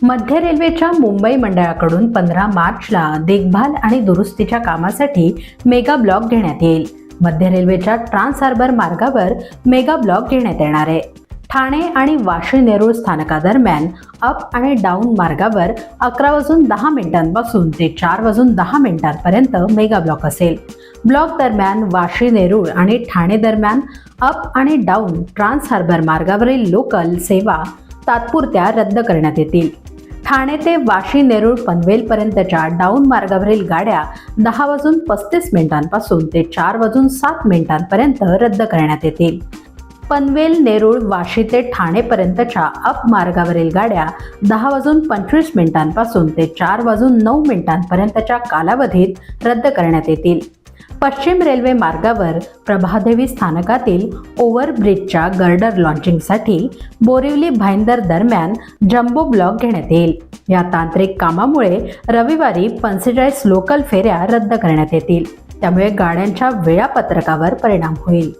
मध्य रेल्वेच्या मुंबई मंडळाकडून 15 मार्चला देखभाल आणि दुरुस्तीच्या कामासाठी मेगा ब्लॉक घेण्यात येईल। मध्य रेल्वेच्या ट्रान्स हार्बर मार्गावर मेगा ब्लॉक घेण्यात येणार आहे। ठाणे आणि वाशी नेरूळ स्थानकादरम्यान अप आणि डाऊन मार्गावर 11:10 पासून ते 4:10 पर्यंत मेगा ब्लॉक असेल। ब्लॉक दरम्यान वाशी नेरूळ आणि ठाणे दरम्यान अप आणि डाऊन ट्रान्स हार्बर मार्गावरील लोकल सेवा तात्पुरत्या रद्द करण्यात येतील। ठाणे ते वाशी नेरूळ पनवेल पर्यंतच्या डाऊन मार्गावरील गाड्या 10:35 पासून ते 4:07 पर्यंत रद्द करण्यात येतील। पनवेल नेरूळ वाशी ते ठाणे पर्यंतच्या अप मार्गावरील गाड्या 10:25 पासून ते 4:09 पर्यंतच्या कालावधीत रद्द करण्यात येतील। पश्चिम रेल्वे मार्गावर प्रभादेवी स्थानकातील ओव्हरब्रिजच्या गर्डर लॉन्चिंगसाठी बोरिवली भाईंदर दरम्यान जम्बो ब्लॉक घेण्यात येईल। या तांत्रिक कामामुळे रविवारी 45 लोकल फेऱ्या रद्द करण्यात येतील, त्यामुळे गाड्यांच्या वेळापत्रकावर परिणाम होईल।